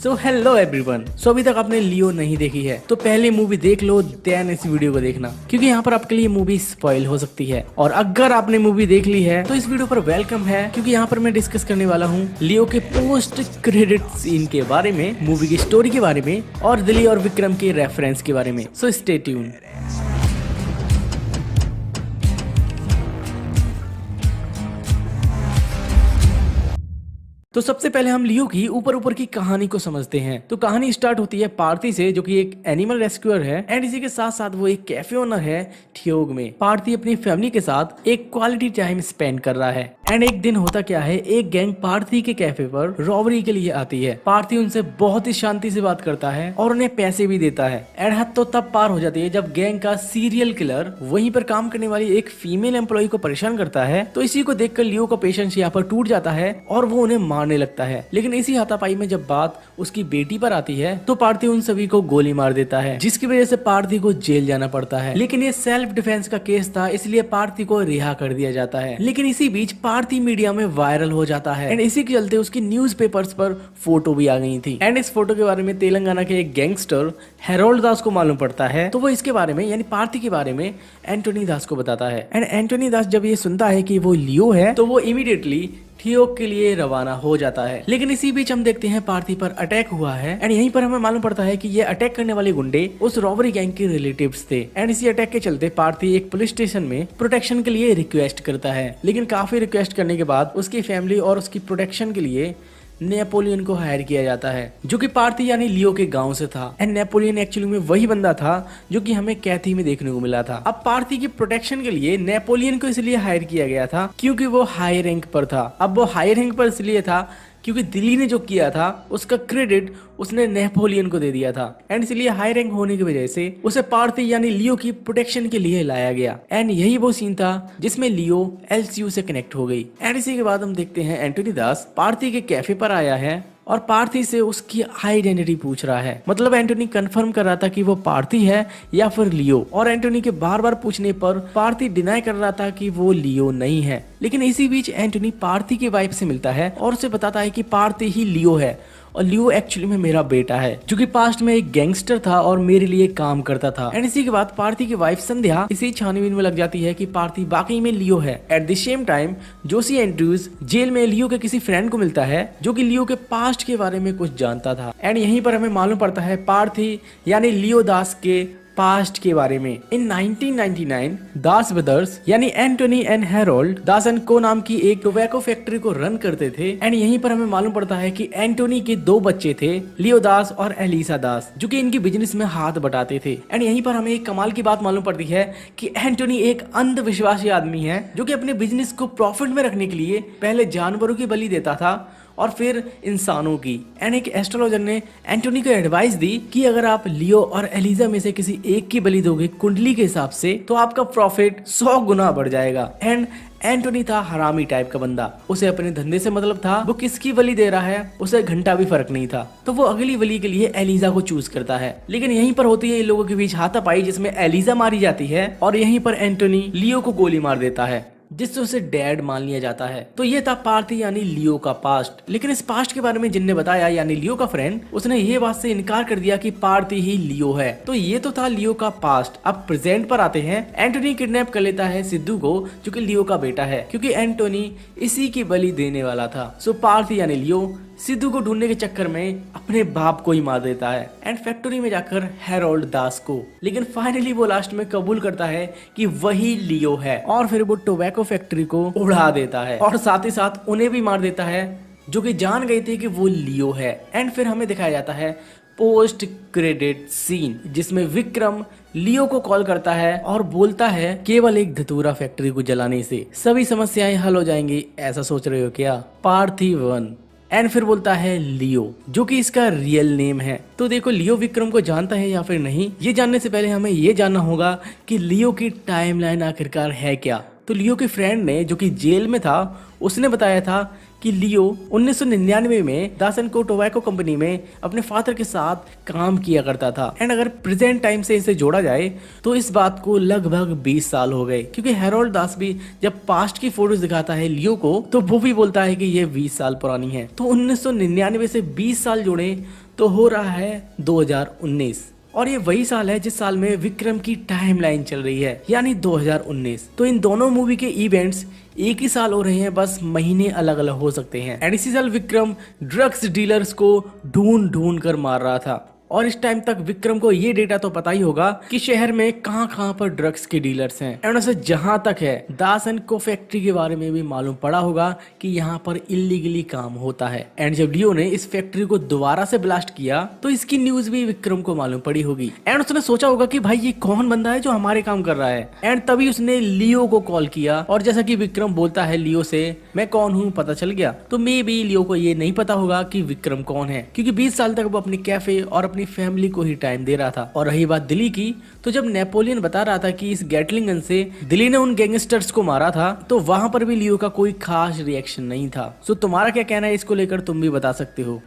So hello everyone. सो अभी तक आपने लियो नहीं देखी है तो पहले मूवी देख लो, देन इस वीडियो को देखना, क्योंकि यहाँ पर आपके लिए मूवी स्पॉइल हो सकती है। और अगर आपने मूवी देख ली है तो इस वीडियो पर वेलकम है, क्योंकि यहाँ पर मैं डिस्कस करने वाला हूँ लियो के पोस्ट क्रेडिट सीन के बारे में, मूवी की स्टोरी के बारे में और दिल्ली और विक्रम के रेफरेंस के बारे में। So stay tune. तो सबसे पहले हम लियो की ऊपर की कहानी को समझते हैं। तो कहानी स्टार्ट होती है पार्थी से, जो कि एक एनिमल रेस्क्यूअर है एंड इसी के साथ साथ वो एक कैफे ओनर है ठियोग में। पार्थी अपनी फैमिली के साथ एक क्वालिटी टाइम स्पेंड कर रहा है एंड एक दिन होता क्या है, एक गैंग पार्थी के कैफे पर रॉबरी के लिए आती है। पार्थी उनसे बहुत ही शांति से बात करता है और उन्हें पैसे भी देता है एंड हद तो तब पार हो जाती है जब गैंग का सीरियल किलर वहीं पर काम करने वाली एक फीमेल एम्प्लॉय को परेशान करता है। तो इसी को देखकर लियो का पेशेंस यहाँ पर टूट जाता है और वो उन्हें मारने लगता है। लेकिन इसी हाथापाई में जब बात उसकी बेटी पर आती है तो पार्थी उन सभी को गोली मार देता है, जिसकी वजह से पार्थी को जेल जाना पड़ता है। लेकिन ये सेल्फ डिफेंस का केस था, इसलिए पार्थी को रिहा कर दिया जाता है। लेकिन इसी बीच पार्थी मीडिया में वायरल हो जाता है एंड इसी के चलते उसकी न्यूज़पेपर्स पर फोटो भी आ गई थी। एंड इस फोटो के बारे में तेलंगाना के एक गैंगस्टर हेरोल्ड दास को मालूम पड़ता है। तो वो इसके बारे में यानी पार्थी के बारे में एंटोनी दास को बताता है एंड एंटोनी दास जब ये सुनता है कि वो लियो है तो वो इमीडिएटली ठियोग के लिए रवाना हो जाता है। लेकिन इसी बीच हम देखते हैं पार्थी पर अटैक हुआ है एंड यहीं पर हमें मालूम पड़ता है कि ये अटैक करने वाले गुंडे उस रॉबरी गैंग के रिलेटिव्स थे। एंड इसी अटैक के चलते पार्थी एक पुलिस स्टेशन में प्रोटेक्शन के लिए रिक्वेस्ट करता है। लेकिन काफी रिक्वेस्ट करने के बाद उसकी फैमिली और उसकी प्रोटेक्शन के लिए नेपोलियन को हायर किया जाता है, जो कि पार्थी यानी लियो के गांव से था। एंड नेपोलियन एक्चुअली में वही बंदा था जो कि हमें कैथी में देखने को मिला था। अब पार्थी की प्रोटेक्शन के लिए नेपोलियन को इसलिए हायर किया गया था क्योंकि वो हाई रैंक पर था। अब वो हाई रैंक पर इसलिए था क्योंकि दिल्ली ने जो किया था उसका क्रेडिट उसने नेपोलियन को दे दिया था एंड इसलिए हाई रैंक होने की वजह से उसे पार्थी यानी लियो की प्रोटेक्शन के लिए लाया गया। एंड यही वो सीन था जिसमें लियो एलसीयू से कनेक्ट हो गई। एंड इसी के बाद हम देखते हैं एंटोनी दास पार्थी के कैफे पर आया है और पार्थी से उसकी आइडेंटिटी पूछ रहा है। मतलब एंटोनी कंफर्म कर रहा था कि वो पार्थी है या फिर लियो, और एंटोनी के बार बार पूछने पर पार्थी डिनाई कर रहा था कि वो लियो नहीं है। लेकिन इसी बीच एंटोनी पार्थी की वाइफ से मिलता है और उसे बताता है कि पार्थी ही लियो है और लियो एक्चुअली में मेरा बेटा है, जो कि पास्ट में एक गैंगस्टर था और मेरे लिए काम करता था। एंड इसी के बाद पार्थी की वाइफ संध्या इसी छानबीन में लग जाती है कि पार्थी वाकई में लियो है। At the same time Joshi Andrews जेल में लियो के किसी फ्रेंड को मिलता है जो कि लियो के पास्ट के बारे में कुछ जानता था। एंड यहीं पर हमें मालूम पड़ता है पार्थी यानी लियो दास के पास्ट के बारे में। इन 1999 दास ब्रदर्स यानी Antony and Harold Das and को नाम की एक टोबैको फैक्ट्री को रन करते थे। एंड यहीं पर हमें मालूम पड़ता है कि एंटोनी के दो बच्चे थे, लियो दास और एलिसा दास, जो कि इनकी बिजनेस में हाथ बटाते थे। एंड यहीं पर हमें एक कमाल की बात मालूम पड़ती है कि एंटोनी एक अंधविश्वासी आदमी है जो कि अपने बिजनेस को प्रॉफिट में रखने के लिए पहले जानवरों की बलि देता था और फिर इंसानों की। एंड एक एस्ट्रोलॉजर ने एंटोनी को एडवाइस दी कि अगर आप लियो और एलिजा में से किसी एक की बलि दोगे कुंडली के हिसाब से तो आपका प्रॉफिट 100 गुना बढ़ जाएगा। एंड एंटोनी था हरामी टाइप का बंदा, उसे अपने धंधे से मतलब था, वो किसकी बलि दे रहा है उसे घंटा भी फर्क नहीं था। तो वो अगली बलि के लिए एलिजा को चूज करता है। लेकिन यहीं पर होती है इन लोगों के बीच हाथापाई, जिसमें एलिजा मारी जाती है और यहीं पर एंटोनी लियो को गोली मार देता है, जिससे उसे डैड मान लिया जाता है। तो ये था पार्थी यानी लियो का पास्ट। लेकिन इस पास्ट के बारे में जिनने बताया यानी लियो का फ्रेंड, उसने ये बात से इनकार कर दिया कि पार्थी ही लियो है। तो ये तो था लियो का पास्ट। अब प्रेजेंट पर आते हैं। एंटोनी किडनैप कर लेता है सिद्धू को, जो कि लियो का बेटा है, क्योंकि एंटोनी इसी की बलि देने वाला था। सो पार्थी यानी लियो सिद्धू को ढूंढने के चक्कर में अपने बाप को ही मार देता है एंड फैक्ट्री में जाकर हेरोल्ड दास को। लेकिन फाइनली वो लास्ट में कबूल करता है कि वही लियो है और फिर वो टोबैको फैक्ट्री को उड़ा देता है और साथ ही साथ उन्हें भी मार देता है जो कि जान गए थे कि वो लियो है। एंड फिर हमें दिखाया जाता है पोस्ट क्रेडिट सीन, जिसमें विक्रम लियो को कॉल करता है और बोलता है केवल एक धतूरा फैक्ट्री को जलाने से सभी समस्याएं हल हो जाएंगी, ऐसा सोच रहे हो क्या? पार्थिवन। एंड फिर बोलता है लियो, जो कि इसका रियल नेम है। तो देखो लियो विक्रम को जानता है या फिर नहीं, ये जानने से पहले हमें ये जानना होगा कि लियो की टाइमलाइन आखिरकार है क्या। तो लियो के फ्रेंड ने, जो कि जेल में था, उसने बताया था कि लियो 1999 में दासेनको टोबैको कंपनी में अपने फादर के साथ काम किया करता था। एंड अगर प्रेजेंट टाइम से इसे जोड़ा जाए तो इस बात को लगभग 20 साल हो गए, क्योंकि हैरोल्ड दास भी जब पास्ट की फोटोज दिखाता है लियो को तो वो भी बोलता है कि ये 20 साल पुरानी है। तो 1999 से 20 साल जोड़े तो हो रहा है 2019, और ये वही साल है जिस साल में विक्रम की टाइमलाइन चल रही है, यानी 2019। तो इन दोनों मूवी के इवेंट्स एक ही साल हो रहे हैं, बस महीने अलग अलग हो सकते हैं। एंड इसी साल विक्रम ड्रग्स डीलर्स को ढूंढ ढूंढ कर मार रहा था, और इस टाइम तक विक्रम को ये डेटा तो पता ही होगा कि शहर में कहां पर ड्रग्स के डीलर्स हैं। एंड उसे जहां तक है दासेनको फैक्ट्री के बारे में भी मालूम पड़ा होगा कि यहाँ पर इलीगली काम होता है। एंड जब लियो ने इस फैक्ट्री को दोबारा से ब्लास्ट किया तो इसकी न्यूज भी विक्रम को मालूम पड़ी होगी। एंड उसने सोचा होगा कि भाई ये कौन बंदा है जो हमारे काम कर रहा है। एंड तभी उसने लियो को कॉल किया, और जैसा कि विक्रम बोलता है लियो से, मैं कौन हूँ पता चल गया। तो मे बी लियो को ये नहीं पता होगा कि विक्रम कौन है, क्योंकि 20 साल तक वो अपने कैफे और अपनी फैमिली को ही टाइम दे रहा था। और रही बात दिल्ली की, तो जब नेपोलियन बता रहा था कि इस गैटलिंग गन से दिल्ली ने उन गैंगस्टर्स को मारा था, तो वहां पर भी लियो का कोई खास रिएक्शन नहीं था। सो तुम्हारा क्या कहना है इसको लेकर, तुम भी बता सकते हो।